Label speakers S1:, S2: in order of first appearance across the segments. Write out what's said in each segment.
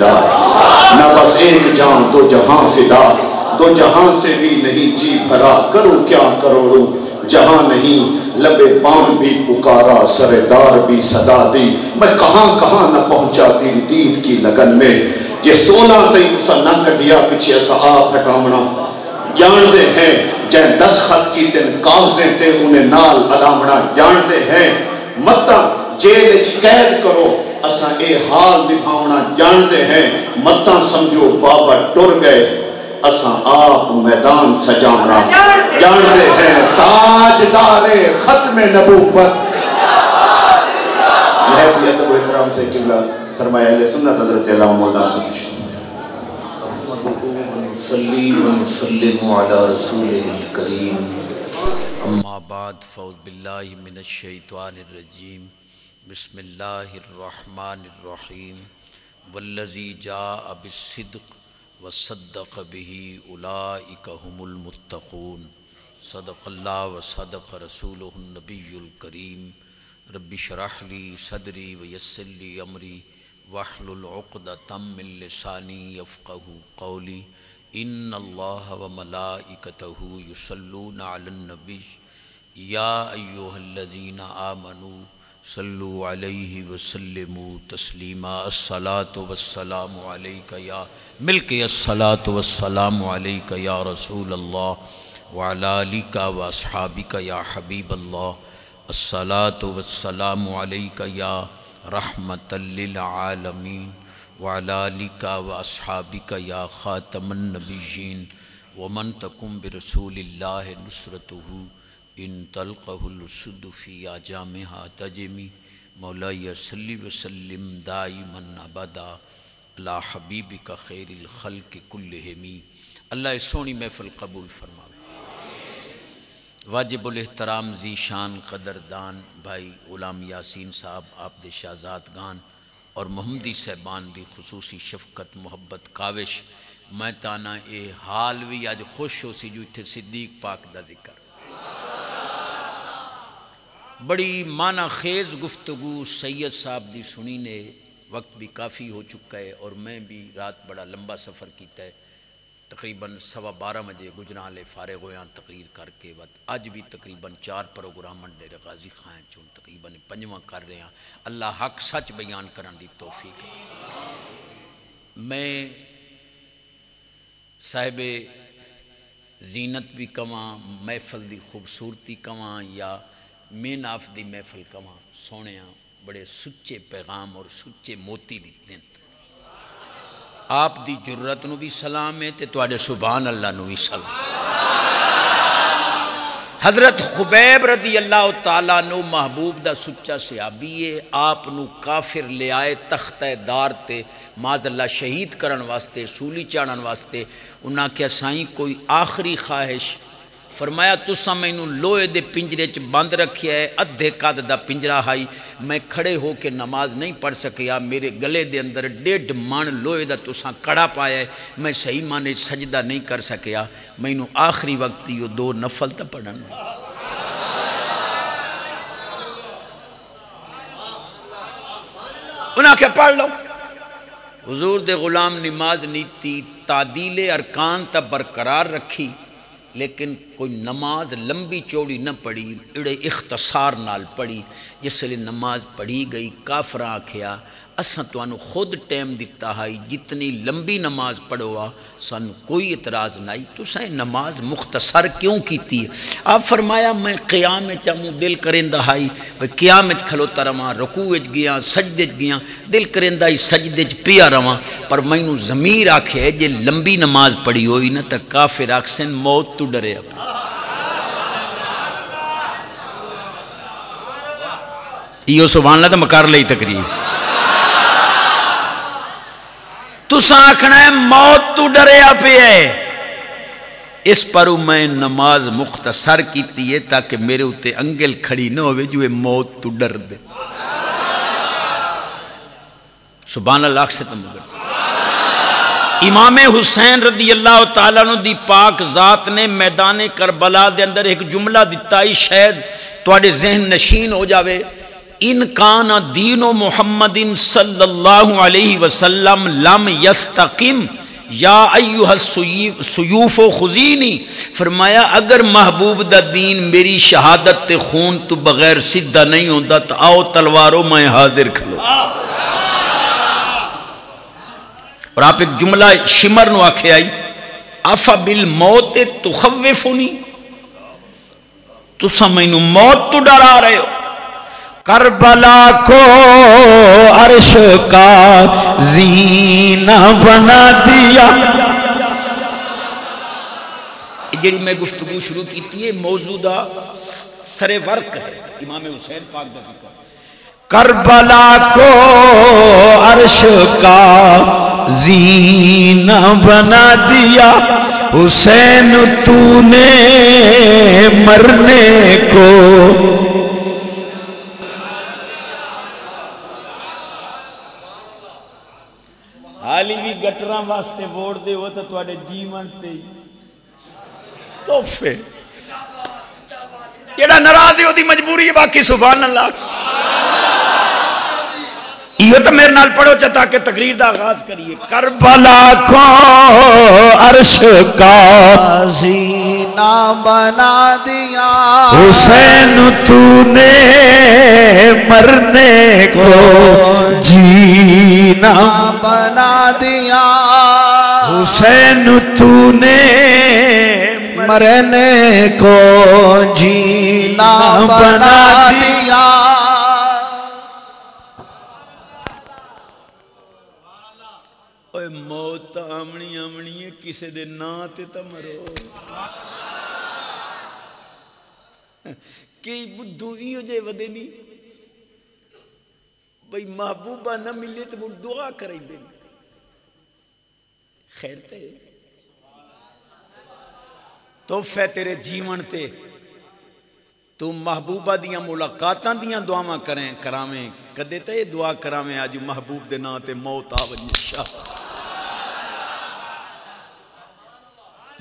S1: فدا، نہ بس ایک جان دو جہاں فدا، دو جہاں سے بھی نہیں جی بھرا، کروں کیا کروڑوں جہاں نہیں، لبے پام بھی پکارا سردار بھی صدا دی، میں کہاں کہاں نہ پہنچا تیری دید کی لگن میں، یہ 16 تئی اسا نہ کٹیا پیچھے ایسا آپ ہٹامنا، جانتے ہیں جہاں 10 خط کی تین کاغذیں تے انہیں نال علامنا، جانتے ہیں متہ جیل قید کرو اسا اے حال نبھاونا، جانتے ہیں متہ سمجھو بابا ٹر گئے اساں آپ میدان سجاونا، جانتے ہیں تاجدار ختم نبوت۔ یہ کوئی ادب و احترام سے قبلہ سرمایہ اہل سنت حضرت علامہ مولانا
S2: صلی وسلم علی رسول کریم، اما بعد فاعوذ باللہ من الشیطان الرجیم، بسم اللہ الرحمن الرحیم، والذی جاء بالصدق وصدق به اولئک هم المتقون، صدق اللہ وصدق رسولہ النبی الکریم، رب اشرح لی صدری ویسر لی امری واحلل عقدۃ من لسانی یفقہوا قولی، ان اللہ وملائکتہ یصلون علی النبی یا ایہا الذین آمنوا صلوا علیہ وسلموا تسلیما، الصلاة والسلام علیک یا ملک الصلاة والسلام علیک یا رسول اللہ وعلی آلک واصحابک یا حبیب اللہ، الصلاة والسلام علیک یا رحمۃ للعالمین وعلی آلک واصحابک یا خاتم النبیین، ومن تکن برسول اللہ نصرتہ ان تلقہ الاسد فی آجامہا تجمی، مولائی صلی وسلم دائما ابدا علی حبیبک خیر الخلق کلہم۔ اللہ سونی محفل قبول فرماؤ۔ واجب الاحترام ذیشان قدردان بھائی غلام یاسین صاحب آپ دے شہزادگان اور محمدی صاحبان دی خصوصی شفقت محبت کاوش، میں تانا اے حال بھی آج خوش ہو سی جو اتھے صدیق پاک دا ذکر، بڑی معنی خیز گفتگو سید صاحب دی سنی نے، وقت بھی کافی ہو چکا ہے اور میں بھی رات بڑا لمبا سفر کیتا ہے، تقریباً 12:15 بجے گجرالے فارغ ہویاں تقریر کر کے بعد اج بھی تقریباً 4 پروگرام ڈیرے غازی خان چون تقریباً 5واں کر رہے ہیں، اللہ حق سچ بیان کرن دی توفیق ہے۔ میں صاحب زینت بھی کواں، محفل دی خوبصورتی کواں یا مین آف دی محفل کواں، سونے بڑے سچے پیغام اور سچے موتی دیتے ہیں، آپ دی جرت نو بھی سلام ہے تے تواڈے سبحان اللہ نو بھی سلام۔ حضرت خبیب رضی اللہ تعالیٰ نو محبوب دا سچا صحابی ہے، آپ نو کافر لے آئے تختہ دار تے معاذ اللہ شہید کرن واسطے، سولی چاڑن واسطے، انہاں کیا سائیں کوئی آخری خواہش؟ فرمایا تساں مینوں لوہے دے پنجرے چ بند رکھیا ہے، ادھے قد دا پنجرہ ہائی، میں کھڑے ہو کے نماز نہیں پڑھ سکیا، میرے گلے دے اندر 1.5 من لوہے دا تساں کڑا پایا ہے، میں صحیح معنی سجدہ نہیں کر سکیا، مینوں آخری وقت یہ 2 نفل تا پڑھن۔ انہاں کہ پڑھ لو، حضور دے غلام نماز نیتی تعدیل ارکان تا برقرار رکھی، لیکن کوئی نماز لمبی چوڑی نہ پڑھی، اڑے اختصار نال پڑھی، جس لئے نماز پڑھی گئی، کافرہ آکھیا اساں توانو خود ٹیم دیتا ہے، جتنی لمبی نماز پڑھوا سن کوئی اعتراض نہیں، تو سائیں نماز مختصر کیوں کیتی ہے؟ آپ فرمایا میں قیام چاہوں دل کرندہ ہائی، قیام کھلوتا رواں، رکوع گیا، سجدے گیا، دل کرندہ ہی سجدے پیا رواں، پر میں نو ضمیر آکھے ہے جے لمبی نماز پڑھی ہوئی نہ تا کافر آکسن موت تو ڈرے اپنا۔ یہ سبحان اللہ تا مکار لئی تقریر، تو ساکھنا ہے موت تو ڈرے پہ ہے، اس پر میں نماز مختصر کیتی ہے تاکہ میرے ہوتے انگل کھڑی نہ ہوئے جو موت تو ڈر دے۔ سبحان اللہ سے تم گر امام حسین رضی اللہ تعالیٰ عنہ دی پاک ذات نے میدان کربلا دے اندر ایک جملہ دیتا ہی شاید تواڈے ذہن نشین ہو جاوے، ان کان دین محمد صلی اللہ علیہ وسلم لم یستقم یا ایھا السیوف خذینی، فرمایا اگر محبوب دا دین میری شہادت تے خون تو بغیر سیدھا نہیں ہوندا تو آؤ تلوارو میں حاضر کھلو۔ اور آپ ایک جملہ شمر نو آکھے آئی افا بالموت تخوفنی، تو سمجھنو موت تو ڈرا رہے ہو۔ کربلا کو عرش کا زینہ بنا دیا، جڑی میں گفتگو شروع کی تھی موجودہ سر ورق ہے امام حسین پاک دا ذکر۔ کربلا کو عرش کا زینہ بنا دیا، حسین تو نے مرنے کو حالی بھی گٹراں واسطے ووٹ دے ہو تو تواڈے جیون تے تحفے، جیڑا ناراض ہو دی مجبوری ہے، باقی سبحان اللہ۔ یہ تو میرے نال پڑھو چاہتا کہ تقریر دا آغاز کریے۔ کربلا کو عرش کا
S3: زینہ بنا دیا،
S2: حسین تو نے مرنے کو جینا
S3: بنا دیا،
S2: حسین تو نے
S3: مرنے کو جینا بنا دیا۔
S2: اوے موت آمنی آمنی ہے، کسے دے نا تے تا مرو کہ بدھو ایو جے ودے نہیں بھئی محبوبہ نہ ملے تو مجھ دعا کریں دیں خیر تے تحفہ تیرے جیون تے تو محبوبہ دیاں ملاقاتاں دیاں دعاواں کریں کرامیں کدے تے دعا کرامیں آج محبوب دے نا تے موت آونی شاہ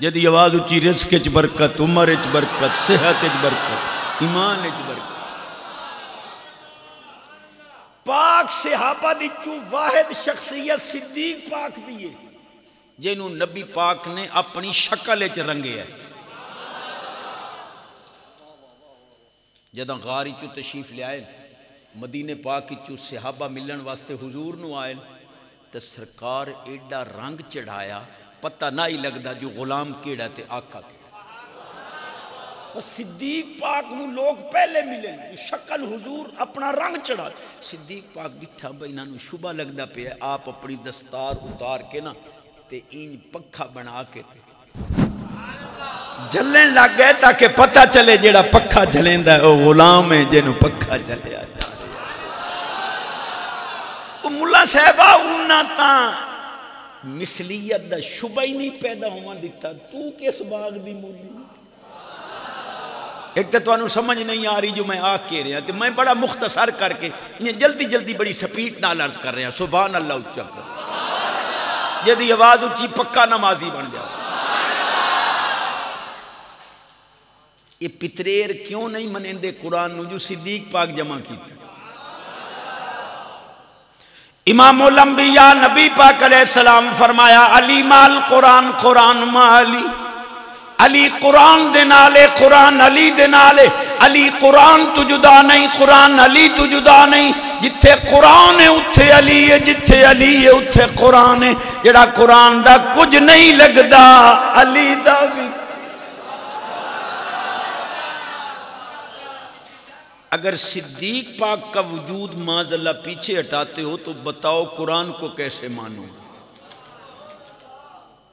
S2: جدی آواز اچھی رزق اچ برکت، عمر اچ برکت، صحت اچ برکت، ایمان اچ برکت۔ پاک صحابہ دی چو واحد شخصیت صدیق پاک دیئے جنہوں نبی پاک نے اپنی شکل اچ رنگے ہے۔ جدہ غاری چو تشریف لے آئے مدینہ پاک چو صحابہ ملن واسطے حضور نو آئے تو سرکار ایڈا رنگ چڑھایا پتہ نہ ہی لگدا جو غلام کیڑا تے آقا کیڑا۔ صدیق پاک نو لوگ پہلے ملے شکل حضور اپنا رنگ چڑھا، صدیق پاک بٹھا بھائی نانو شبہ لگدا پہ ہے، آپ اپنی دستار اتار کے نا تے این پکھا بنا کے تے جلن لگ گئے تاکہ پتہ چلے جیڑا پکھا جلیں دا ہے وہ غلام ہے جنہوں پکھا چلے آجا۔ ملا صاحبہ انہاں تاں مثلیت دا شبہ ہی نہیں پیدا ہوا دیتا، تو کس باغ دی مولی؟ ایک تو انہوں سمجھ نہیں آ رہی جو میں آگ کہہ رہا تو میں بڑا مختصر کر کے یہ جلدی جلدی بڑی سپیٹ نال عرض کر رہے ہیں۔ سبحان اللہ اچھا کر جدی آواز اچھی پکا نمازی بن جائے۔ یہ پتریر کیوں نہیں منیندے قرآن نو جو صدیق پاک جمع کی تھی؟ امام الانبیاء نبی پاک علیہ السلام فرمایا علی مال قرآن قرآن مالی، علی قرآن دے نالے قرآن علی دے نالے، علی قرآن تو جدا نہیں قرآن علی تو جدا نہیں، جتھے قرآن ہے اتھے علی ہے، جتھے علی ہے اتھے قرآن ہے، جڑا قرآن دا کچھ نہیں لگدا علی دا بھی۔ اگر صدیق پاک کا وجود معاذ اللہ پیچھے ہٹاتے ہو تو بتاؤ قرآن کو کیسے مانو؟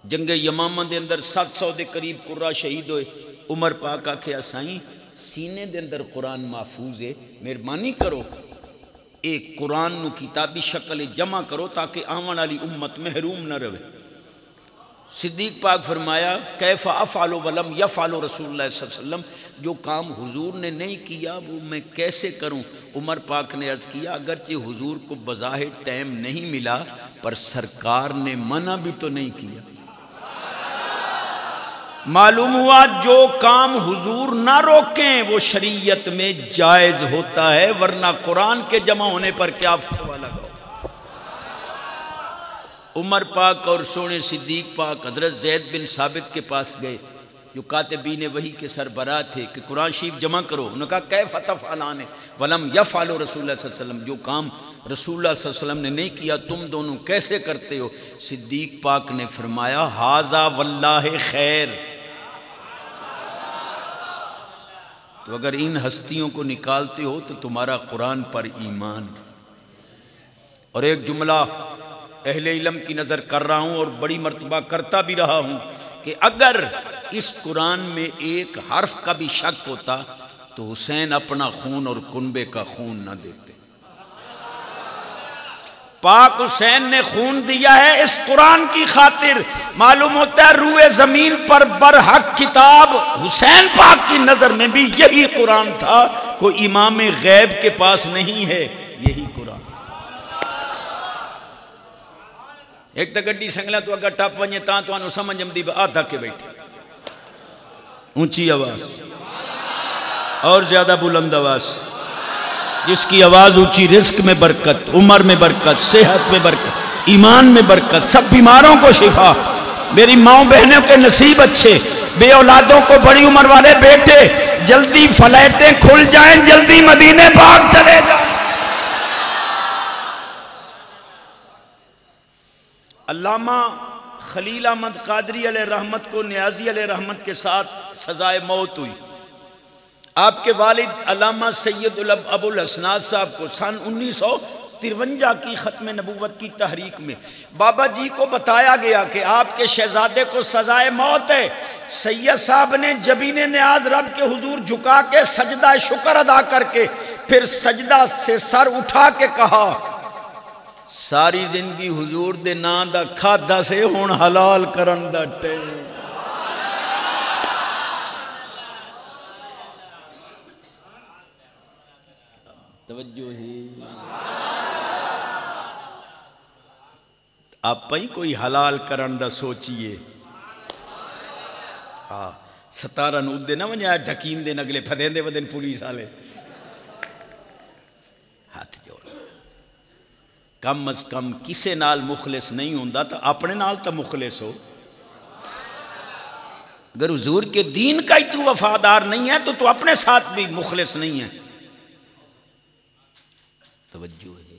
S2: جنگ یمامہ دے اندر 700 دے قریب قرآن شہید ہوئے، عمر پاک آکھے سائیں سینے دے اندر قرآن محفوظ ہے، مہربانی کرو ایک قرآن نو کتابی شکل جمع کرو تاکہ آمن والی امت محروم نہ رہے۔ صدیق پاک فرمایا کیف افعل ولم یفعل رسول اللہ صلی اللہ علیہ وسلم، جو کام حضور نے نہیں کیا وہ میں کیسے کروں؟ عمر پاک نے عرض کیا اگرچہ حضور کو بظاہر ٹائم نہیں ملا پر سرکار نے منع بھی تو نہیں کیا۔ معلوم ہوا جو کام حضور نہ روکیں وہ شریعت میں جائز ہوتا ہے، ورنہ قرآن کے جمع ہونے پر کیا فتویٰ لگاؤ۔ عمر پاک اور سونے صدیق پاک حضرت زید بن ثابت کے پاس گئے جو کاتبین وحی کے سربراہ تھے کہ قرآن شریف جمع کرو۔ انہوں نے کہا کیف تفعلان ولم یفعل رسول اللہ صلی اللہ علیہ وسلم، جو کام رسول اللہ صلی اللہ علیہ وسلم نے نہیں کیا تم دونوں کیسے کرتے ہو؟ صدیق پاک نے فرمایا ھذا واللہ خیر، تو اگر ان ہستیوں کو نکالتے ہو تو تمہارا قرآن پر ایمان۔ اور ایک جملہ اہل علم کی نظر کر رہا ہوں اور بڑی مرتبہ کرتا بھی رہا ہوں کہ اگر اس قرآن میں ایک حرف کا بھی شک ہوتا تو حسین اپنا خون اور کنبے کا خون نہ دیتے۔ پاک حسین نے خون دیا ہے اس قرآن کی خاطر۔ معلوم ہوتا ہے روئے زمین پر برحق کتاب حسین پاک کی نظر میں بھی یہی قرآن تھا، کوئی امام غیب کے پاس نہیں ہے، یہی قرآن۔ ایک تا گڈی سنگلا تو اگر ٹپ ونجے تاں تو انہوں سمجھ ہم دی آدھا کے بیٹھے، اونچی آواز اور زیادہ بلند آواز، جس کی آواز اونچی، رزق میں برکت، عمر میں برکت، صحت میں برکت، ایمان میں برکت، سب بیماروں کو شفا۔ میری ماں بہنوں کے نصیب اچھے، بے اولادوں کو بڑی عمر والے بیٹے، جلدی فلائٹیں کھل جائیں، جلدی مدینے پاک چلے جائیں۔ علامہ خلیل احمد قادری علیہ رحمت کو نیازی علیہ رحمت کے ساتھ سزائے موت ہوئی۔ آپ کے والد علامہ سید ابو الحسنات صاحب کو سن 1953 کی ختم نبوت کی تحریک میں بابا جی کو بتایا گیا کہ آپ کے شہزادے کو سزائے موت ہے۔ سید صاحب نے جبین نیاز رب کے حضور جھکا کے سجدہ شکر ادا کر کے پھر سجدہ سے سر اٹھا کے کہا ساری زندگی حضور دے ناں دا کھادا سے ہون حلال کرن دا ٹائم۔ توجہ ہے آپ پہی کوئی حلال کرن دا سوچئے۔ ستارہ نود دے نہ ونجا ڈھکین دے نگلے پھدین دے ودن پولیس آلے ہاتھ جوڑ۔ کم از کم کسے نال مخلص نہیں ہوندہ تو اپنے نال تو مخلص ہو۔ اگر حضور کے دین کا ہی تو وفادار نہیں ہے تو اپنے ساتھ بھی مخلص نہیں ہے۔ توجہ ہے۔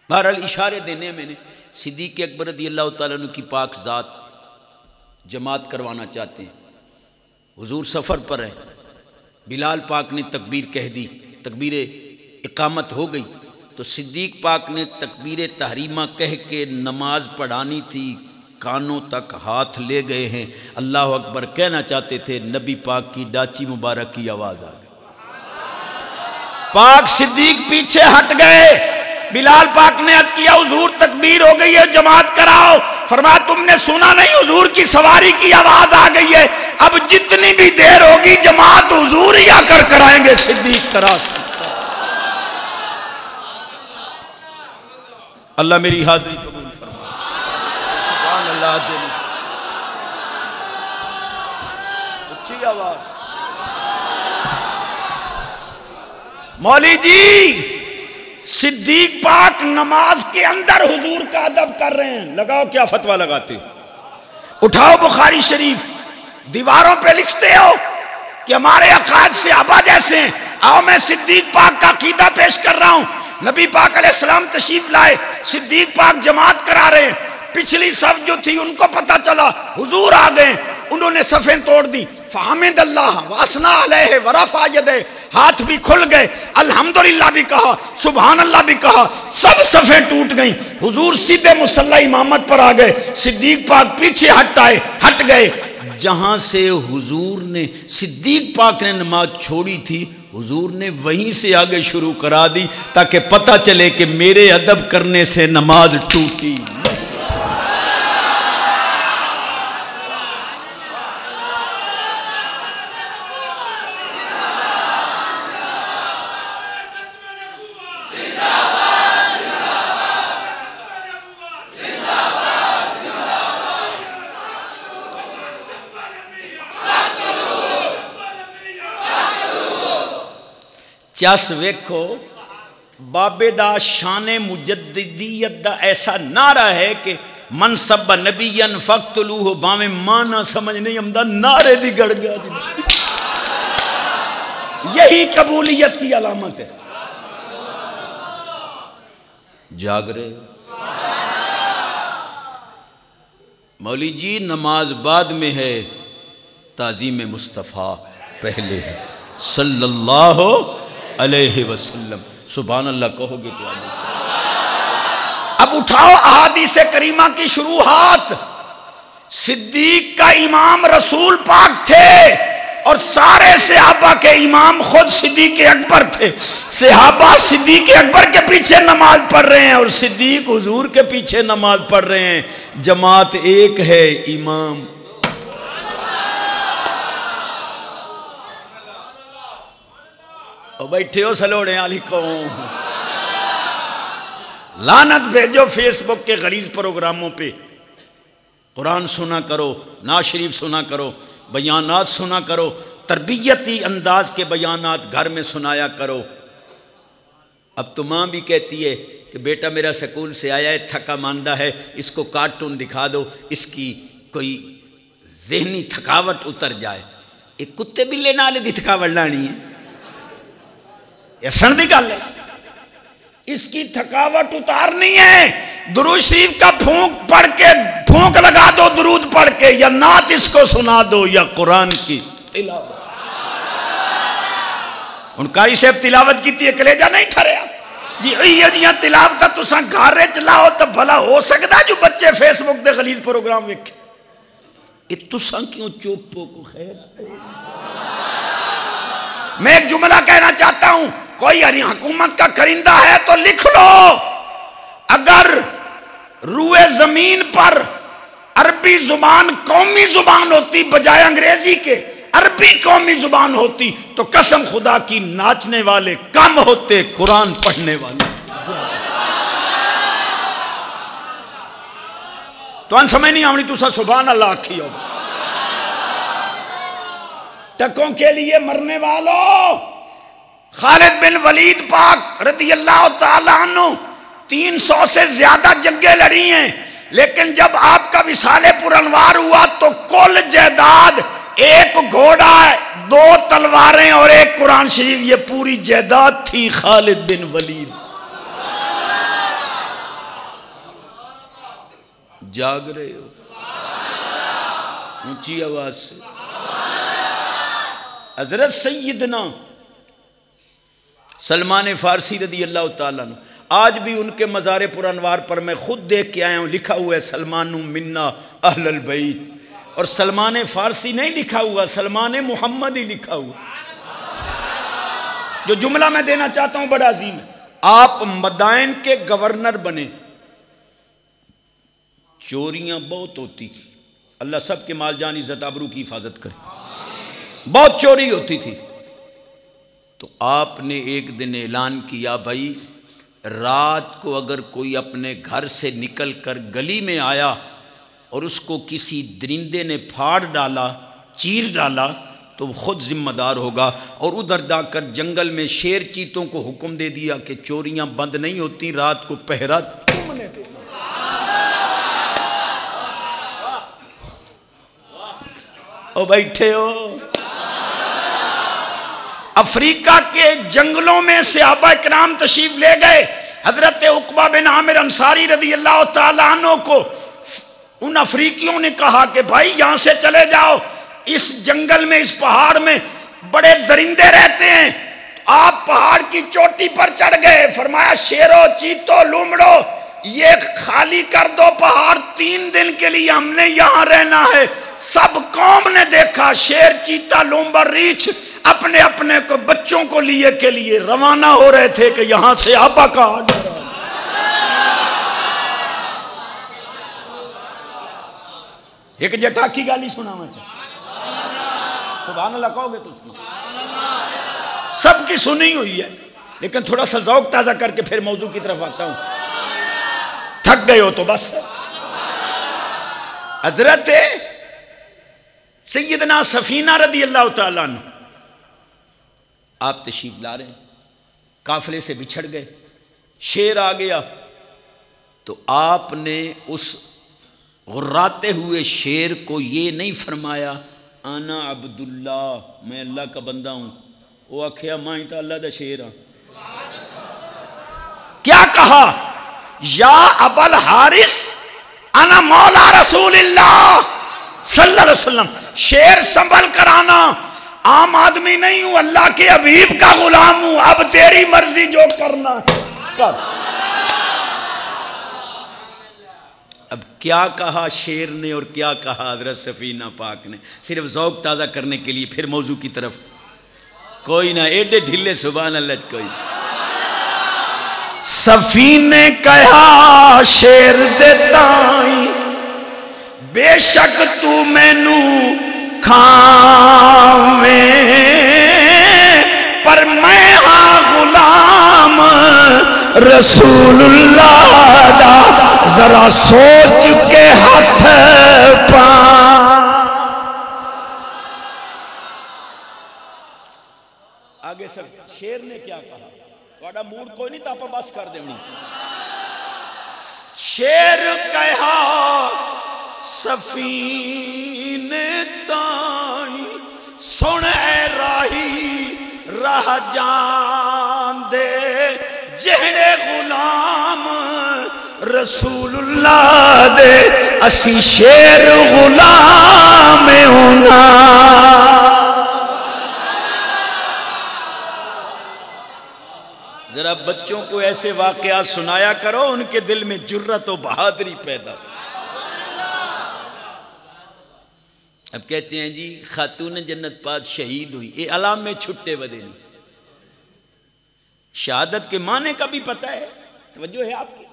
S2: بہرحال اشارے دینے میں نے صدیق اکبر رضی اللہ تعالیٰ عنہ کی پاک ذات جماعت کروانا چاہتے ہیں۔ حضور سفر پر ہے، بلال پاک نے تکبیر کہہ دی، تکبیر اقامت ہو گئی تو صدیق پاک نے تکبیر تحریمہ کہہ کے نماز پڑھانی تھی، کانوں تک ہاتھ لے گئے ہیں، اللہ اکبر کہنا چاہتے تھے، نبی پاک کی ڈاچی مبارک کی آواز آ گئی۔ پاک صدیق پیچھے ہٹ گئے، بلال پاک نے عرض کیا حضور تکبیر ہو گئی ہے جماعت کراؤ۔ فرمایا تم نے سنا نہیں حضور کی سواری کی آواز آ گئی ہے، اب جتنی بھی دیر ہوگی جماعت حضور ہی آ کر کرائیں گے۔ صدیق کرا سکتا اللہ میری حاضری قبول فرما۔ سبحان اللہ دل اچھی آواز۔ مولی جی صدیق پاک نماز کے اندر حضور کا ادب کر رہے ہیں، لگاؤ کیا فتویٰ لگاتے ہو؟ اٹھاؤ بخاری شریف، دیواروں پہ لکھتے ہو کہ ہمارے عقائد سے آبا جیسے ہیں۔ آؤ میں صدیق پاک کا عقیدہ پیش کر رہا ہوں۔ نبی پاک علیہ السلام تشریف لائے، صدیق پاک جماعت کرا رہے ہیں، پچھلی صف جو تھی ان کو پتہ چلا حضور آ گئے، انہوں نے صفیں توڑ دی، فحمد اللہ واسنا علیہ ورفع یدہ، ہاتھ بھی کھل گئے، الحمدللہ بھی کہا، سبحان اللہ بھی کہا، سب صفیں ٹوٹ گئیں۔ حضور سیدھے مصلی امامت پر آ گئے، صدیق پاک پیچھے ہٹ گئے۔ جہاں سے حضور نے صدیق پاک نے نماز چھوڑی تھی حضور نے وہیں سے آگے شروع کرا دی تاکہ پتہ چلے کہ میرے ادب کرنے سے نماز ٹوٹی۔ چس ویکھو بابے دا شان مجددیت دا ایسا نعرہ ہے کہ منصب نبی فقتلوہ باویں مانا سمجھ نہیں ہمدا نعرے دی گڑ گیا یہی قبولیت کی علامت ہے. جاگ رہے مولی جی نماز بعد میں ہے تعظیم مصطفیٰ پہلے ہے صلی اللہ علیہ وسلم. سبحان اللہ کہو گے تو اب اٹھاؤ احادیث کریمہ کی شروحات. صدیق کا امام رسول پاک تھے اور سارے صحابہ کے امام خود صدیق اکبر تھے. صحابہ صدیق اکبر کے پیچھے نماز پڑھ رہے ہیں اور صدیق حضور کے پیچھے نماز پڑھ رہے ہیں. جماعت ایک ہے امام بیٹھے ہو سلوڑے علی قوم. لعنت بھیجو فیس بک کے غلیظ پروگراموں پہ. قرآن سنا کرو، نعت شریف سنا کرو، بیانات سنا کرو، تربیتی انداز کے بیانات گھر میں سنایا کرو. اب تو ماں بھی کہتی ہے کہ بیٹا میرا سکول سے آیا ہے تھکا ماندہ ہے، اس کو کارٹون دکھا دو، اس کی کوئی ذہنی تھکاوٹ اتر جائے. ایک کتے بلے نالے دی تھکاوٹ لانی ہے یہ سن دی گل ہے. اس کی تھکاوٹ اتارنی ہے. درود شریف کا پھونک پڑھ کے پھونک لگا دو درود پڑھ کے، یا نعت اس کو سنا دو یا قرآن کی تلاوت. ان قاری صاحب تلاوت کی تھی کلیجہ نہیں ٹھریا جی یہ تلاوت تساں گھر چلاؤ تو بھلا ہو سکتا جو بچے فیس بک دے غلیظ پروگرام ویکھے. یہ تساں کیوں چپ کو خیر. میں ایک جملہ کہنا چاہتا ہوں، کوئی حکومت کا کرندہ ہے تو لکھ لو، اگر روئے زمین پر عربی زبان قومی زبان ہوتی بجائے انگریزی کے، عربی قومی زبان ہوتی تو قسم خدا کی ناچنے والے کم ہوتے، قرآن پڑھنے والے. تو ان سمجھ نہیں آمنی تو سا سبحان اللہ آکھی ہو. ٹکوں کے لیے مرنے والوں، خالد بن ولید پاک رضی اللہ تعالیٰ عنہ 300 سے زیادہ جنگیں لڑی ہیں، لیکن جب آپ کا وصال پر انوار ہوا تو کل جائیداد، ایک گھوڑا، 2 تلواریں اور 1 قرآن شریف، یہ پوری جائیداد تھی خالد بن ولید. جاگ رہے ہو اونچی آواز سے. حضرت سیدنا سلمان فارسی رضی اللہ تعالیٰ عنہ، آج بھی ان کے مزار پر انوار پر میں خود دیکھ کے آیا ہوں، لکھا ہوا ہے سلمان منا اہل البیت. اور سلمان فارسی نہیں لکھا ہوا، سلمان محمد ہی لکھا ہوا. جو جملہ میں دینا چاہتا ہوں بڑا عظیم ہے. آپ مدائن کے گورنر بنے، چوریاں بہت ہوتی تھی، اللہ سب کے مال جان عزت آبرو کی حفاظت کرے. بہت چوری ہوتی تھی. تو آپ نے ایک دن اعلان کیا، بھائی رات کو اگر کوئی اپنے گھر سے نکل کر گلی میں آیا اور اس کو کسی درندے نے پھاڑ ڈالا، چیر ڈالا، تو وہ خود ذمہ دار ہوگا. اور ادھر جا کر جنگل میں شیر چیتوں کو حکم دے دیا کہ چوریاں بند نہیں ہوتی، رات کو پہرا تم نے دینا. او بیٹھے ہو. افریقہ کے جنگلوں میں صحابہ اکرام تشریف لے گئے. حضرت عقبہ بن عامر انصاری رضی اللہ تعالیٰ عنہ کو ان افریقیوں نے کہا کہ بھائی یہاں سے چلے جاؤ، اس جنگل میں، اس پہاڑ میں بڑے درندے رہتے ہیں. آپ پہاڑ کی چوٹی پر چڑھ گئے، فرمایا شیرو چیتو لومڑو یہ خالی کر دو پہاڑ، 3 دن کے لیے ہم نے یہاں رہنا ہے. سب قوم نے دیکھا شیر چیتا لومبر ریچھ اپنے اپنے کو بچوں کو لیے کے لیے روانہ ہو رہے تھے کہ یہاں سے آبا کا آرڈر. ایک جٹا کی گالی سنا میں سبحان اللہ کہو گے تو سب کی سنی ہوئی ہے، لیکن تھوڑا سا ذوق تازہ کر کے پھر موضوع کی طرف آتا ہوں. تھک گئے ہو تو بس. حضرت سیدنا سفینہ رضی اللہ تعالیٰ عنہ آپ تشریف لا رہے ہیں. قافلے سے بچھڑ گئے، شیر آ گیا تو آپ نے اس غراتے ہوئے شیر کو یہ نہیں فرمایا انا عبداللہ، میں اللہ کا بندہ ہوں، وہ آکھیا میں تو اللہ دا شیر ہاں۔ کیا کہا؟ یا ابا الحارث انا مولا رسول اللہ صلی اللہ علیہ وسلم، شیر سنبھل کر آنا، عام آدمی نہیں ہوں، اللہ کے حبیب کا غلام ہوں، اب تیری مرضی جو کرنا ہے کر۔ اب کیا کہا شیر نے اور کیا کہا حضرت سفینہ پاک نے، صرف ذوق تازہ کرنے کے لیے پھر موضوع کی طرف کوئی نہ ایڈے ڈھلے سبحان اللہ کوئی۔ سفینے کہا شیر دے تائیں بے شک تو مینو کھاویں، پر میں ہاں غلام رسول اللہ دا، ذرا سوچ کے ہاتھ پاں۔ آگے سب شیر نے کیا کہا؟ واڑا موڈ کوئی نہیں تاپا بس کر دیں۔ شیر کہا سفینے تائیں سن اے راہی راہ جان دے، جہڑے غلام رسول اللہ دے اسی شیر غلام ہونا۔ ذرا بچوں کو ایسے واقعات سنایا کرو، ان کے دل میں جرت و بہادری پیدا۔ اب کہتے ہیں جی خاتون جنت پاک شہید ہوئی، یہ علام میں چھٹے ودے نہیں، شہادت کے معنی کا بھی پتہ ہے، توجہ ہے آپ کی۔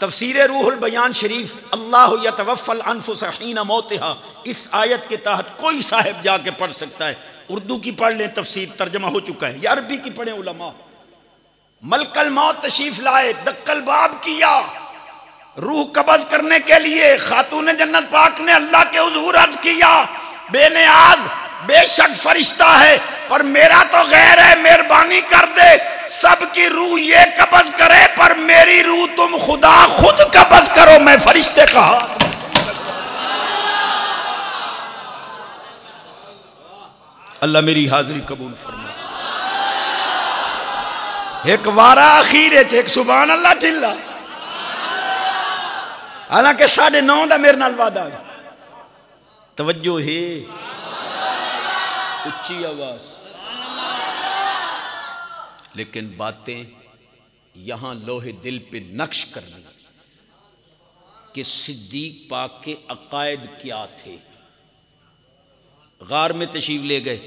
S2: تفسیر روح البیان شریف، اللہ یتوفی الانفس حین موتہا، اس آیت کے تحت کوئی صاحب جا کے پڑھ سکتا ہے، اردو کی پڑھ لیں تفسیر ترجمہ ہو چکا ہے، یا عربی کی پڑھیں علماء۔ ملک الموت تشریف لائے، دق الباب کیا، روح قبض کرنے کے لیے خاتون جنت پاک نے اللہ کے حضور عرض کیا بے نیاز بے شک فرشتہ ہے پر میرا تو غیر ہے، مہربانی کر دے سب کی روح یہ قبض کرے پر میری روح تم خدا خود قبض کرو، میں فرشتے کہا۔ اللہ میری حاضری قبول فرما۔ ایک وارہ اخیر ہے، ایک سبحان اللہ ٹھلا، حالانکہ 9:30 دا میرے نال وعدہ ہے، توجہ ہے، اچھی آواز، لیکن باتیں یہاں لوہے دل پہ نقش کر لی کہ صدیق پاک کے عقائد کیا تھے۔ غار میں تشریف لے گئے،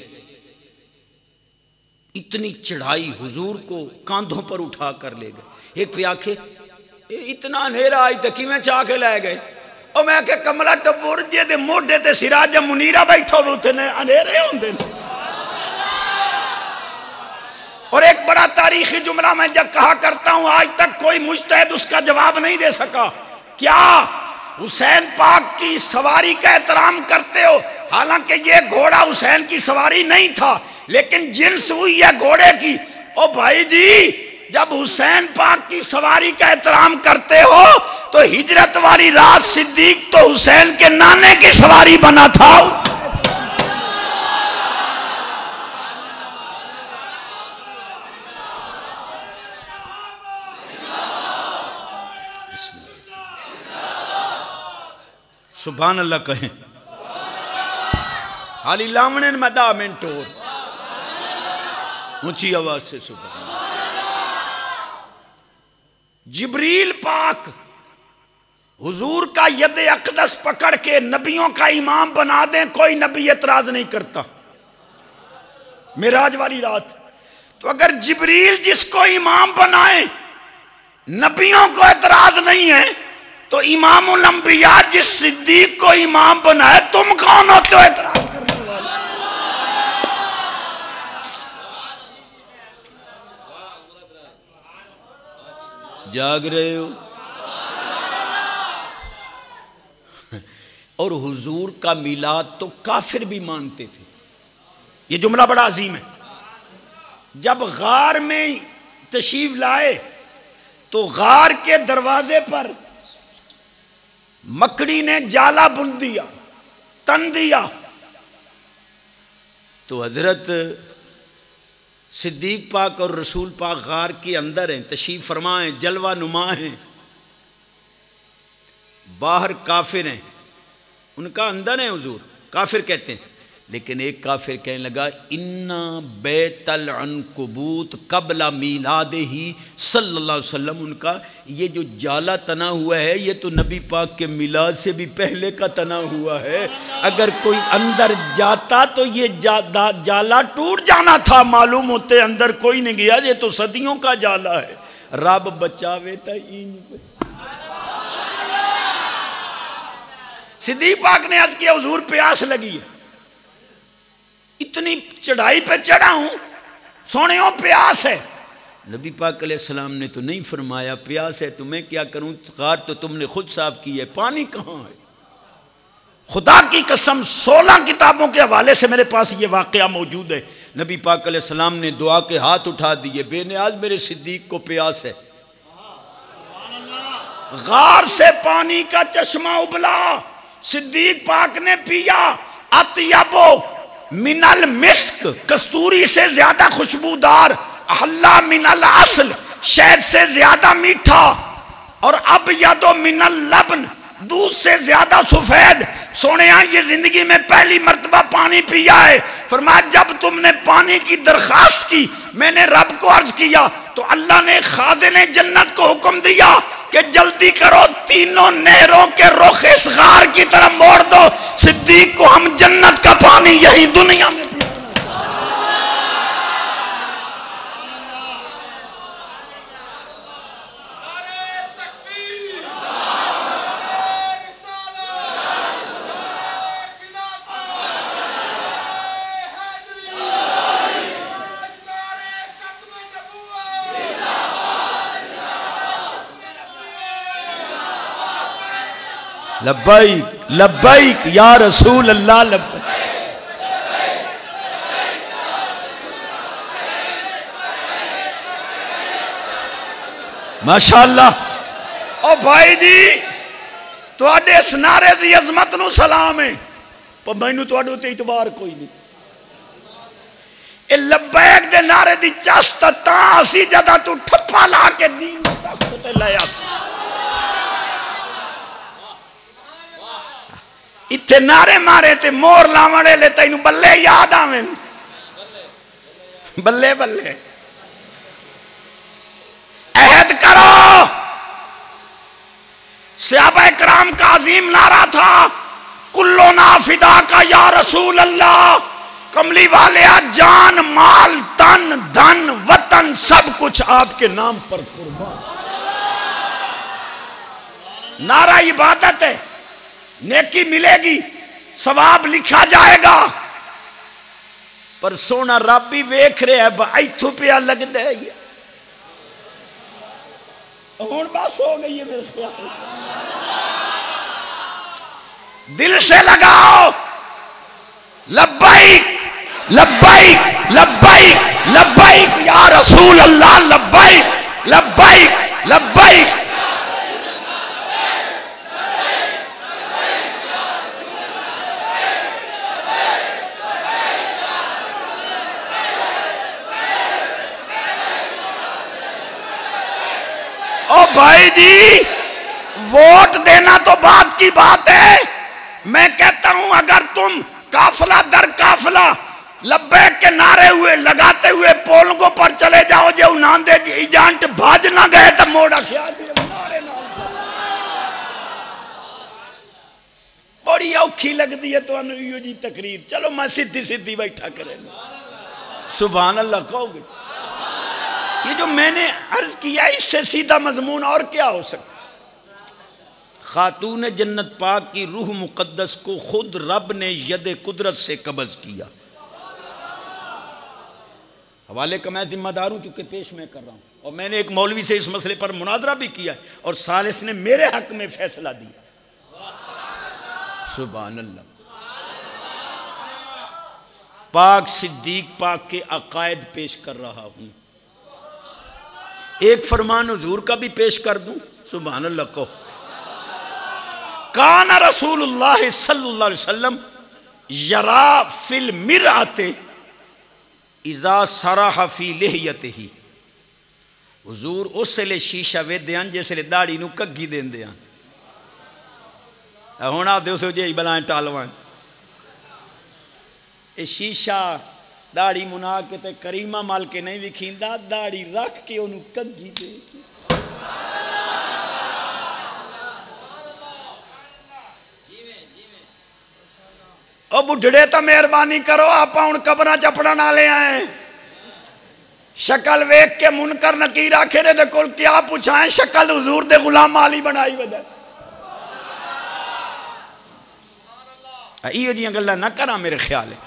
S2: اتنی چڑھائی، حضور کو کاندھوں پر اٹھا کر لے گئے، ایک پہ آکھے اتنا اندھیرا آئی تے کی میں چاہ کے لائے گئے، اور میں کہ کملہ ٹبور جے دے موڈے تے سراج منیرہ بیٹھو روتے نے اندھیرے ہوندے۔ اور ایک بڑا تاریخی جملہ میں جب کہا کرتا ہوں، آج تک کوئی مجتہد اس کا جواب نہیں دے سکا، کیا حسین پاک کی سواری کا احترام کرتے ہو؟ حالانکہ یہ گھوڑا حسین کی سواری نہیں تھا، لیکن جنس ہوئی ہے گھوڑے کی۔ او بھائی جی، جب حسین پاک کی سواری کا احترام کرتے ہو تو ہجرت والی رات صدیق تو حسین کے نانے کی سواری بنا تھا۔ سبحان اللہ کہیں، حالی لامنن مدہ منٹور، اونچی آواز سے سبحان اللہ۔ جبریل پاک حضور کا ید اقدس پکڑ کے نبیوں کا امام بنا دیں، کوئی نبی اعتراض نہیں کرتا۔ معراج والی رات تو اگر جبریل جس کو امام بنائیں نبیوں کو اعتراض نہیں ہے، تو امام الانبیاء جس صدیق کو امام بنائے تم کون ہوتے ہو اعتراض کرنے والے؟ جاگ رہے ہو؟ اور حضور کا میلاد تو کافر بھی مانتے تھے، یہ جملہ بڑا عظیم ہے۔ جب غار میں تشریف لائے تو غار کے دروازے پر مکڑی نے جالا بن دیا، تن دیا، تو حضرت صدیق پاک اور رسول پاک غار کے اندر ہیں، تشریف فرما ہیں، جلوہ نما ہیں، باہر کافر ہیں، ان کا اندر ہیں حضور، کافر کہتے ہیں، لیکن ایک کافر کہنے لگا اِنَّ بیت العنکبوت قبل میلادہ صلی اللہ علیہ وسلم، ان کا یہ جو جالا تنا ہوا ہے یہ تو نبی پاک کے میلاد سے بھی پہلے کا تنا ہوا ہے، اگر کوئی اندر جاتا تو یہ جالا ٹوٹ جانا تھا، معلوم ہوتے اندر کوئی نہیں گیا، یہ تو صدیوں کا جالا ہے، رب بچاوے تا صدیق پاک نے عرض کیا حضور پیاس لگی ہے، اتنی چڑھائی پہ چڑھا ہوں، سونےوں پیاس ہے۔ نبی پاک علیہ السلام نے تو نہیں فرمایا پیاس ہے تو میں کیا کروں، غار تو تم نے خود صاف کی ہے، پانی کہاں ہے؟ خدا کی قسم 16 کتابوں کے حوالے سے میرے پاس یہ واقعہ موجود ہے، نبی پاک علیہ السلام نے دعا کے ہاتھ اٹھا دیے، بے نیاز میرے صدیق کو پیاس ہے، غار سے پانی کا چشمہ ابلا، صدیق پاک نے پیا، اطیبو من المسک، کستوری سے زیادہ خوشبودار، احلا من العسل، شہد سے زیادہ میٹھا، اور ابیض من اللبن، دودھ سے زیادہ سفید۔ سونیا یہ زندگی میں پہلی مرتبہ پانی پیا ہے، فرمایا جب تم نے پانی کی درخواست کی میں نے رب کو عرض کیا تو اللہ نے خازن جنت کو حکم دیا کہ جلدی کرو، تینوں نہروں کے رخ اس غار کی طرف موڑ دو، صدیق کو ہم جنت کا پانی یہی دنیا میں لبیک لبیک یا رسول اللہ لبیک۔ ماشاءاللہ او بھائی جی تو آڈے اس نعرے دی عظمت نو سلام ہے، پر میں نو تو آڈے ہوتے اعتبار کوئی نہیں، اے لبیک دے نعرے دی چاست تاں اسی جدہ تو ٹھپا لا کے دین تک تے لے آسی، اتھے نعرے مارے تے مور لاوڑے لے تینو بلے یاد آویں، بلے بلے عہد کرو، صحابہ کرام کا عظیم نعرہ تھا کلنا فدا کا یا رسول اللہ، کملی والے جان مال تن دھن وطن سب کچھ آپ کے نام پر قربان۔ نعرہ عبادت ہے، نیکی ملے گی، ثواب لکھا جائے گا، پر سونا رب بھی ویکھ رہے ہے ایتھو پیا لگ دے، ہون بس ہو گئی ہے میرے خیال، دل سے لگاؤ لبیک لبیک لبیک لبیک یا رسول اللہ، لبیک لبیک لبیک۔ او بھائی جی ووٹ دینا تو بات کی بات ہے، میں کہتا ہوں اگر تم قافلہ در قافلہ لبیک کے نعرے ہوئے لگاتے ہوئے پولگوں پر چلے جاؤ جے انہاں دے ایجانٹ بھاج نہ گئے تو موڑا خیال دے نعرے نہ بڑی اوکھی لگ دی ہے تو انہوں جی تقریر، چلو میں سدھی سدھی بیٹھا کریں سبحان اللہ کہو گے، یہ جو میں نے عرض کیا اس سے سیدھا مضمون اور کیا ہو سکتا؟ خاتون جنت پاک کی روح مقدس کو خود رب نے ید قدرت سے قبض کیا، حوالے کا میں ذمہ دار ہوں چونکہ پیش میں کر رہا ہوں، اور میں نے ایک مولوی سے اس مسئلے پر مناظرہ بھی کیا ہے اور ثالث نے میرے حق میں فیصلہ دیا، سبحان اللہ۔ پاک صدیق پاک کے عقائد پیش کر رہا ہوں. ایک فرمان حضور کا بھی پیش کر دوں. سبحان اللہ کو. کان رسول اللہ صلی اللہ علیہ وسلم یرا فی المرآۃ اذا سرح فی لحیتہ. حضور اس لئے شیشہ ویدیاں جس لئے داڑھی نو کگی دین دیاں. ہونا دے اسے جے بلائیں ٹالوان اے شیشہ داڑھی منا کے تے کریمہ مال کے نہیں وکھیندہ داڑھی رکھ کے انہوں کگی دے. او بڑھڑے تا مہربانی کرو آپ ان قبرہ چپڑا نہ لے آئیں. شکل ویک کے منکر نکیر آکھے دے کل کیا پوچھائیں شکل حضور دے غلام عالی بنائی ودے. یہ جی گلہ نہ کرا میرے خیال ہے.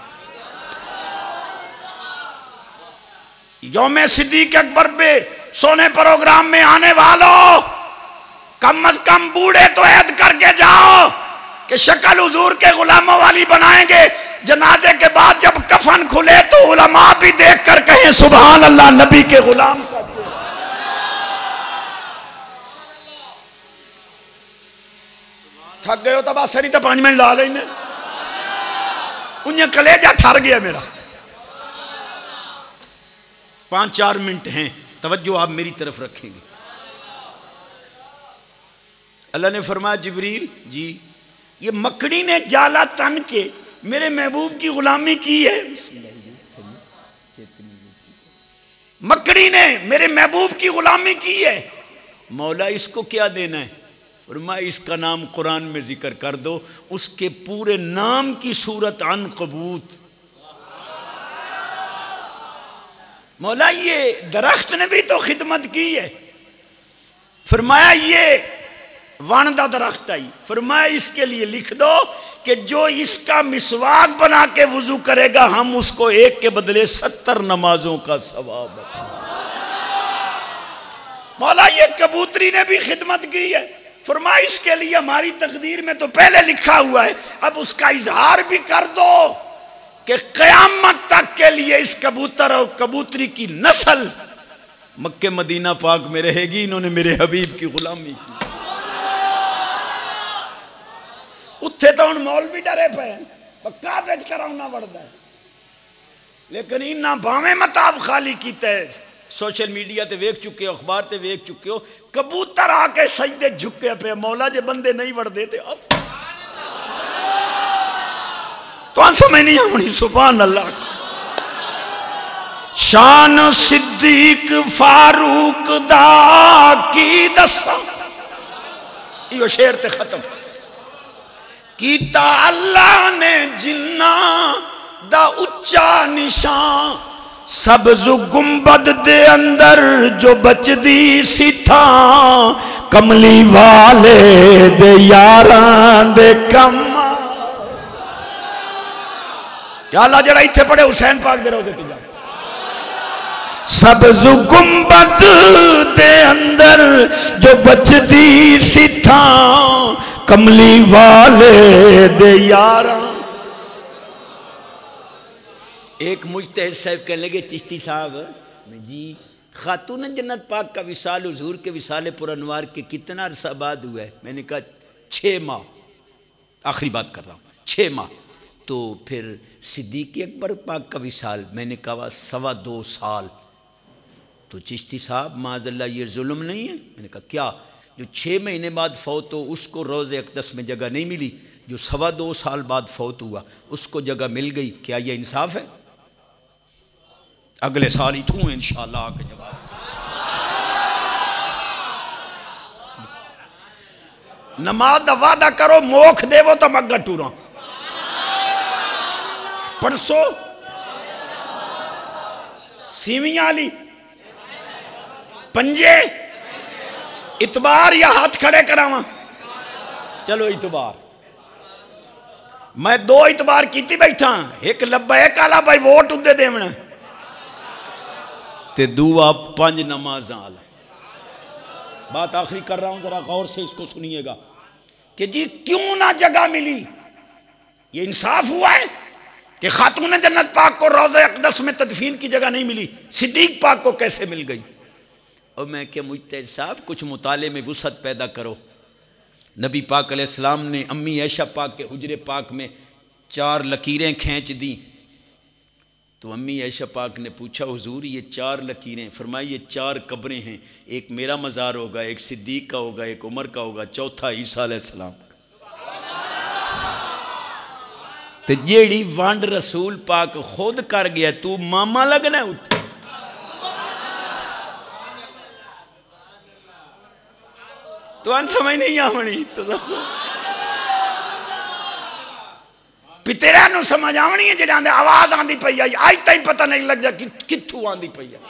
S2: یوم صدیق اکبر پہ سونے پروگرام میں آنے والوں کم از کم بوڑھے تو عہد کر کے جاؤ کہ شکل حضور کے غلاموں والی بنائیں گے. جنازے کے بعد جب کفن کھلے تو علماء بھی دیکھ کر کہیں سبحان اللہ نبی کے غلام کا. تھک گئے ہو تو بات سری تو 5 منٹ لا لینے. انہیں کلیجہ ٹھار گیا میرا. 5-4 منٹ ہیں توجہ آپ میری طرف رکھیں گے. اللہ نے فرمایا جبریل جی یہ مکڑی نے جالا تن کے میرے محبوب کی غلامی کی ہے. مکڑی نے میرے محبوب کی غلامی کی ہے. مولا اس کو کیا دینا ہے؟ فرمایا اس کا نام قرآن میں ذکر کر دو. اس کے پورے نام کی صورت عنکبوت. مولا یہ درخت نے بھی تو خدمت کی ہے. فرمایا یہ وانڈا درخت آئی. فرمایا اس کے لیے لکھ دو کہ جو اس کا مسواک بنا کے وضو کرے گا ہم اس کو 1 کے بدلے 70 نمازوں کا ثواب ہے. مولا یہ کبوتری نے بھی خدمت کی ہے. فرمایا اس کے لیے ہماری تقدیر میں تو پہلے لکھا ہوا ہے اب اس کا اظہار بھی کر دو کہ قیامت تک کے لیے اس کبوتر اور کبوتری کی نسل مکہ مدینہ پاک میں رہے گی. انہوں نے میرے حبیب کی غلامی کی. اتھے تو ان مول بھی ڈرے پہ ہیں پکا بیچ کر آنا بڑھتا ہے. لیکن انہاں بھامے مطاب خالی کیتے ہیں. سوشل میڈیا تے ویک چکے ہو اخبار تے ویک چکے ہو کبوتر آ کے سجدے جھکے پہ. مولا جے بندے نہیں بڑھ دیتے تو ان سمجھ نہیں ہمیں سبحان اللہ. شان صدیق فاروق دا کی دسا یہ شعر تے ختم کیتا اللہ نے جنہ دا اچا نشان سبز گنبد دے اندر جو بچ دی سی تھاں کملی والے دے یاران دے کم. کیا اللہ جڑا ایتھے پڑھے حسین پاک دے رو دے تجا. سبز گنبد دے اندر جو بچ دی سی تھاں کملی والے دے یاران. ایک مجتہد صاحب کہنے لگے چشتی صاحب جی خاتون جنت پاک کا وصال حضور کے وصال پر انوار کے کتنا عرصہ بعد ہوا ہے؟ میں نے کہا 6 ماہ. آخری بات کر رہا ہوں 6 ماہ. تو پھر صدیق اکبر پاک کا وصال میں نے کہا 2.25 سال. تو چشتی صاحب معاذ اللہ یہ ظلم نہیں ہے؟ میں نے کہا کیا؟ جو 6 مہینے بعد فوت ہو اس کو روز اقدس میں جگہ نہیں ملی, جو 2.25 سال بعد فوت ہوا اس کو جگہ مل گئی. کیا یہ انصاف ہے؟ اگلے سال ہی تھوں انشاءاللہ آگے جواب. نماز دا وعدہ کرو موکھ دے وہ تو مگا ٹوراں. پرسو سیویاں لی پنجے اتبار یا ہاتھ کھڑے کراواں؟ چلو اتبار. میں 2 اتبار کیتی بیٹھا. ایک لبیک آلا بھائی ووٹ اندے دیونا تے دعا 5 نماز آلا. بات آخری کر رہا ہوں ذرا غور سے اس کو سنیے گا کہ جی کیوں نہ جگہ ملی؟ یہ انصاف ہوا ہے کہ خاتون جنت پاک کو روضہ اقدس میں تدفین کی جگہ نہیں ملی، صدیق پاک کو کیسے مل گئی؟ اور میں کہ مجتہد صاحب کچھ مطالعے میں وسعت پیدا کرو۔ نبی پاک علیہ السلام نے امی عائشہ پاک کے حجرے پاک میں 4 لکیریں کھینچ دیں، تو امی عائشہ پاک نے پوچھا حضور یہ 4 لکیریں، فرمایا یہ 4 قبریں ہیں، ایک میرا مزار ہوگا، ایک صدیق کا ہوگا، ایک عمر کا ہوگا، چوتھا عیسیٰ علیہ السلام کا۔ تو جیڑی وانڈ رسول پاک خود کر گیا تو ماما لگنا ہے اتھے۔ تو ان سمجھ نہیں آمنی تو پیترہ نو سمجھ آمنی ہے جڑے آندے آواز آندی پئی آئی، آج تائیں پتہ نہیں لگ جا کتھو آندی پئی آئی۔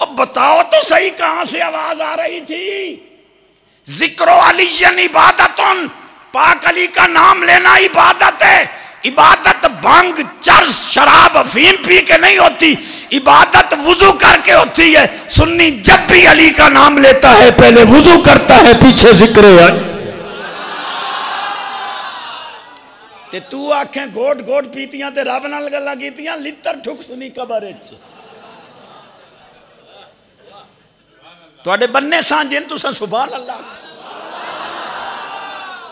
S2: اب بتاؤ تو صحیح کہاں سے آواز آ رہی تھی؟ ذکر و علی عبادتن، پاک علی کا نام لینا عبادت ہے۔ عبادت بھنگ چرس شراب افیم پی کے نہیں ہوتی، عبادت وضو کر کے ہوتی ہے۔ سنی جب بھی علی کا نام لیتا ہے پہلے وضو کرتا ہے، پیچھے ذکر ہے۔ تے تو آنکھیں گوٹ گوٹ پیتیاں تے رب نال گلاں کیتیاں، لتر ٹھک سنی قبر وچ تواڈے بننے سان جن تساں سبحان اللہ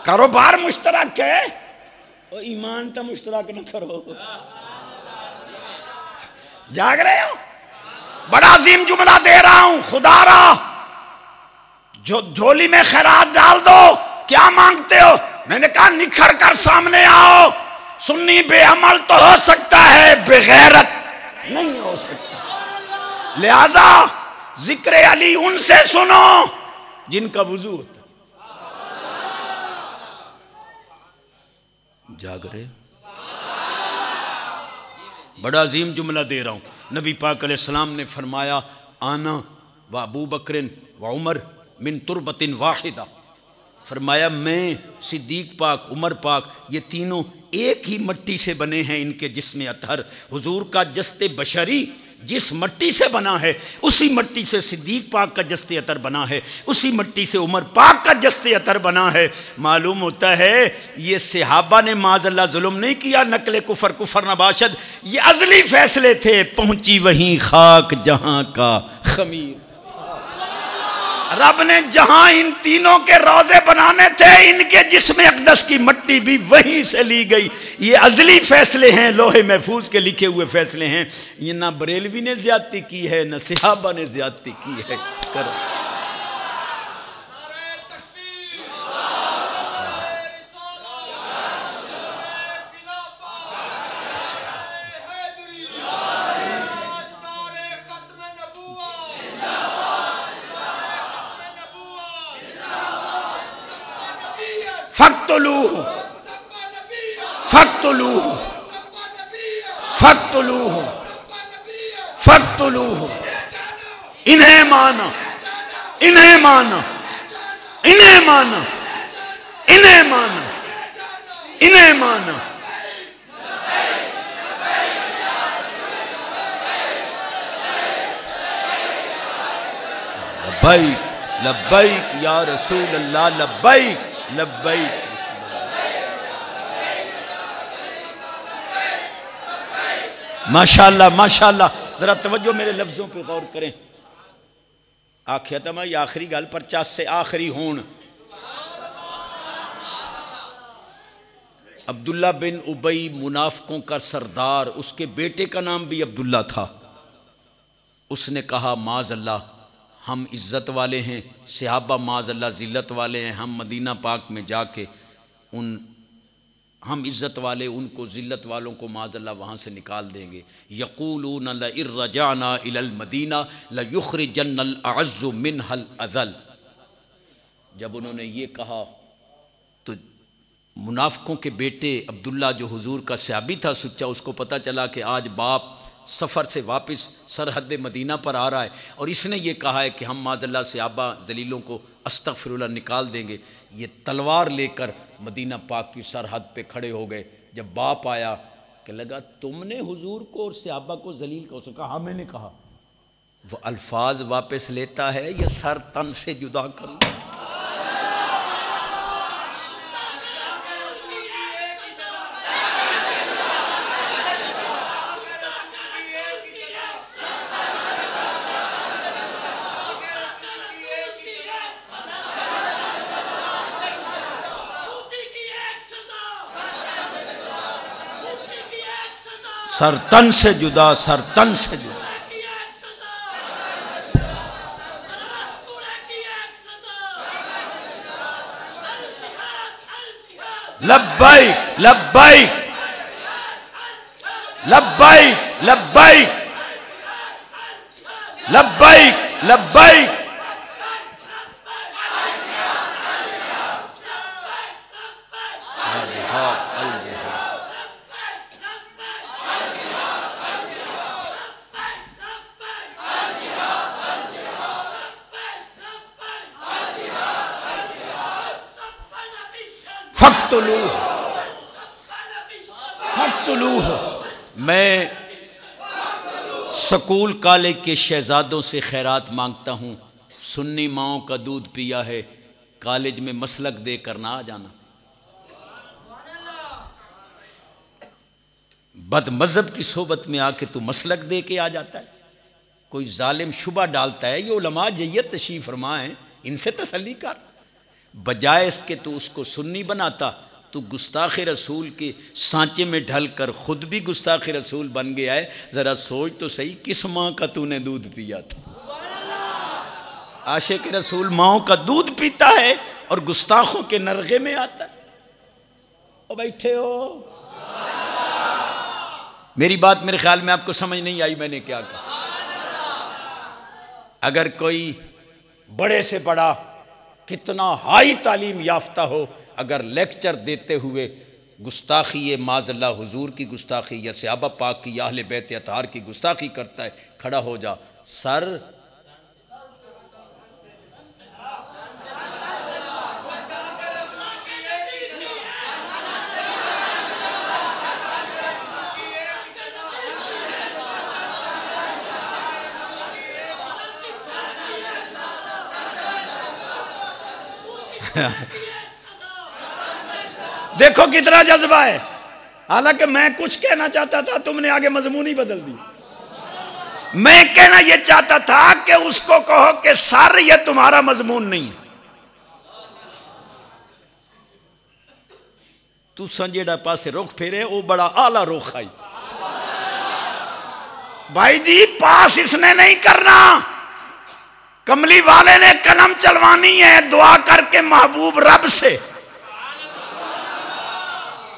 S2: کاروبار مشترک ہے، ایمان تا مشترک نہ کرو۔ جاگ رہے ہو؟ بڑا عظیم جملہ دے رہا ہوں، خدا را جو جھولی میں خیرات ڈال دو، کیا مانگتے ہو؟ میں نے کہا نکھر کر سامنے آؤ۔ سنی بے عمل تو ہو سکتا ہے، بے غیرت نہیں ہو سکتا۔ لہذا ذکر علی ان سے سنو جن کا وضو ہوتا ہے۔ جاگ رہے؟ بڑا عظیم جملہ دے رہا ہوں۔ نبی پاک علیہ السلام نے فرمایا آنا و ابو بکر و عمر من تربت واحدہ، فرمایا میں، صدیق پاک، عمر پاک، یہ تینوں ایک ہی مٹی سے بنے ہیں، ان کے جسم اطہر۔ حضور کا جسد بشری جس مٹی سے بنا ہے اسی مٹی سے صدیق پاک کا جسد اطہر بنا ہے، اسی مٹی سے عمر پاک کا جسد اطہر بنا ہے۔ معلوم ہوتا ہے یہ صحابہ نے معاذ اللہ ظلم نہیں کیا، نقل کفر کفر نباشد، یہ ازلی فیصلے تھے۔ پہنچی وہیں خاک جہاں کا خمیر، رب نے جہاں ان تینوں کے روزے بنانے تھے ان کے جسم اقدس کی مٹی بھی وہیں سے لی گئی۔ یہ ازلی فیصلے ہیں، لوح محفوظ کے لکھے ہوئے فیصلے ہیں۔ یہ نہ بریلوی نے زیادتی کی ہے نہ صحابہ نے زیادتی کی ہے۔ کرو فَاقْتُلُوهُ فَاقْتُلُوهُ فَاقْتُلُوهُ فَاقْتُلُوهُ، انہیں مانا، انہیں مانا، انہیں مانا، انہیں مانا، انہیں مانا۔ لبیک لبیک یا رسول اللہ، لبیک لبیک۔ ماشاءاللہ ماشاءاللہ، ذرا توجہ میرے لفظوں پہ غور کریں۔ آخیا تھا میں یہ آخری گل 50 سے آخری ہون۔ عبداللہ بن ابی منافقوں کا سردار، اس کے بیٹے کا نام بھی عبداللہ تھا۔ اس نے کہا معاذ اللہ ہم عزت والے ہیں، صحابہ معاذ اللہ ذلت والے ہیں، ہم مدینہ پاک میں جا کے ہم عزت والے ان کو ذلت والوں کو معاذ اللہ وہاں سے نکال دیں گے۔ یقولون لئن رجعنا الی المدینہ لیخرجن الاعز منها الاذل۔ جب انہوں نے یہ کہا تو منافقوں کے بیٹے عبداللہ جو حضور کا صحابی تھا سچا، اس کو پتہ چلا کہ آج باپ سفر سے واپس سرحد مدینہ پر آ رہا ہے اور اس نے یہ کہا ہے کہ ہم معاذ اللہ صحابہ ذلیلوں کو استغفر اللہ نکال دیں گے۔ یہ تلوار لے کر مدینہ پاک کی سرحد پہ کھڑے ہو گئے۔ جب باپ آیا کہ لگا تم نے حضور کو اور صحابہ کو ذلیل کہا، اس نے کہا ہاں میں نے کہا۔ وہ الفاظ واپس لیتا ہے یا سر تن سے جدا کروں؟ سر تن سے جدا، سر تن سے جدا. لبیک لبیک لبیک لبیک لبیک لبیک. میں سکول کالج کے شہزادوں سے خیرات مانگتا ہوں. سنی ماؤں کا دودھ پیا ہے، کالج میں مسلک دے کر نہ آ جانا. بد مذہب کی صحبت میں آ کے تو مسلک دے کے آ جاتا ہے. کوئی ظالم شبہ ڈالتا ہے، یہ علماء جیت تشریف فرما ہیں، ان سے تسلی کر. بجائے اس کے تو اس کو سنی بناتا، تو گستاخ رسول کے سانچے میں ڈھل کر خود بھی گستاخ رسول بن گیا ہے. ذرا سوچ تو صحیح، کس ماں کا تو نے دودھ پیا تھا؟ عاشق رسول ماں کا دودھ پیتا ہے اور گستاخوں کے نرغے میں آتا ہے. او بیٹھے ہو، میری بات میرے خیال میں آپ کو سمجھ نہیں آئی میں نے کیا کہا. اگر کوئی بڑے سے بڑا کتنا ہائی تعلیم یافتہ ہو، اگر لیکچر دیتے ہوئے گستاخی معاذ اللہ حضور کی گستاخی یا صحابہ پاک کی یا اہل بیت اطہار کی گستاخی کرتا ہے، کھڑا ہو جا. سر دیکھو کتنا جذبہ ہے. حالانکہ میں کچھ کہنا چاہتا تھا، تم نے آگے مضمون ہی بدل دی. میں کہنا یہ چاہتا تھا کہ اس کو کہو کہ سر یہ تمہارا مضمون نہیں ہے. تو سنجیڑا پاسے رخ پھیرے، وہ بڑا اعلیٰ رخ آئی. بھائی جی پاس اس نے نہیں کرنا، کملی والے نے قلم چلوانی ہے دعا کر کے محبوب رب سے.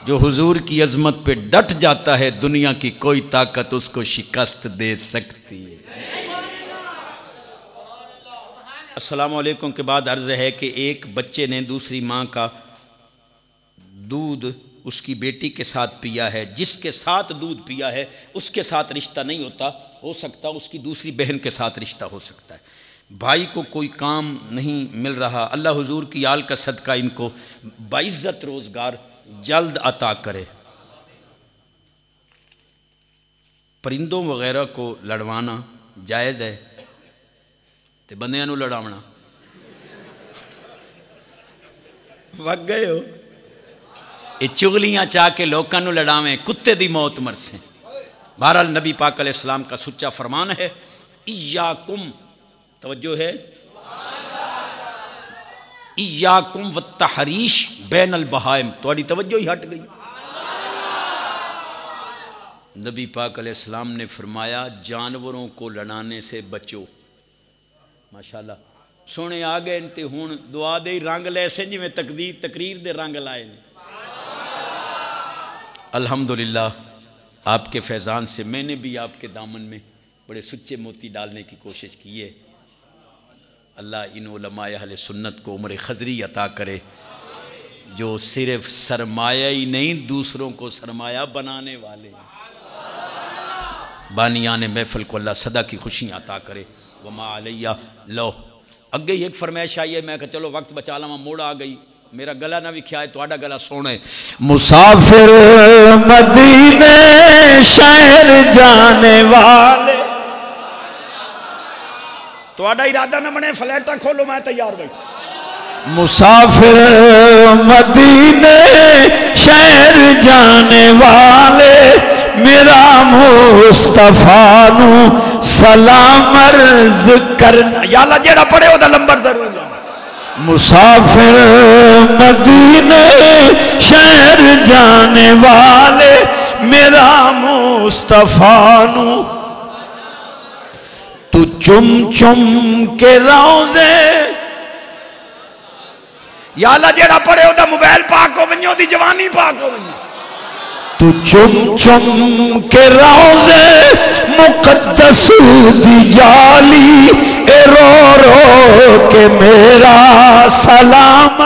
S2: جو حضور کی عظمت پہ ڈٹ جاتا ہے، دنیا کی کوئی طاقت اس کو شکست دے سکتی ہے. السلام علیکم کے بعد عرض ہے کہ ایک بچے نے دوسری ماں کا دودھ اس کی بیٹی کے ساتھ پیا ہے. جس کے ساتھ دودھ پیا ہے اس کے ساتھ رشتہ نہیں ہوتا، ہو سکتا اس کی دوسری بہن کے ساتھ رشتہ ہو سکتا ہے. بھائی کو کوئی کام نہیں مل رہا، اللہ حضور کی آل کا صدقہ ان کو باعزت روزگار جلد عطا کرے. پرندوں وغیرہ کو لڑوانا جائز ہے تے بندیاں نو لڑاونا وگ گئے ہو. یہ چغلیاں چاہ کے لوکاں نو لڑاویں، کتے دی موت مرسیں. بہرحال نبی پاک علیہ السلام کا سچا فرمان ہے، ایاکم، توجہ ہے، ایاکم والتحریش بین البہائم. تھوڑی توجہ ہی ہٹ گئی. نبی پاک علیہ السلام نے فرمایا جانوروں کو لڑانے سے بچو. ماشاءاللہ سونے آ گئے انتے ہون دعا دے رنگ لے سے جی میں تقریر دے رنگ لائے نے. الحمدللہ آپ کے فیضان سے میں نے بھی آپ کے دامن میں بڑے سچے موتی ڈالنے کی کوشش کی ہے. اللہ ان علماء اہل سنت کو عمر خضری عطا کرے جو صرف سرمایہ ہی نہیں دوسروں کو سرمایہ بنانے والے ہیں. بانیان محفل کو اللہ صدا کی خوشیاں عطا کرے. وما علیہ لو. اگے ایک فرمائش آئی ہے، میں کہا چلو وقت بچا لوں، موڑ آ گئی، میرا گلا نہ وکھیا ہے، تہاڈا گلا سونا ہے.
S3: مسافر مدینے شہر جانے والے.
S2: تہاڈا ارادہ نہ بنے فلیٹاں کھولو، میں تیار بیٹھا.
S3: مسافر مدینے شہر جانے والے میرا مصطفیٰ نو سلام عرض کرنا.
S2: یا اللہ جیڑا پڑھے ہو دا لمبر ضرور جانا.
S3: مسافر مدینے شہر جانے والے میرا مصطفیٰ نو تو چم چم کے روزے
S4: یا اللہ جیڑا پڑھے ہو دا موبائل پاک ہو ونجو دی جوانی پاک ہو ونجو
S3: تو چم چم کے روزے مقدس دی جالی اے رو رو کے میرا سلام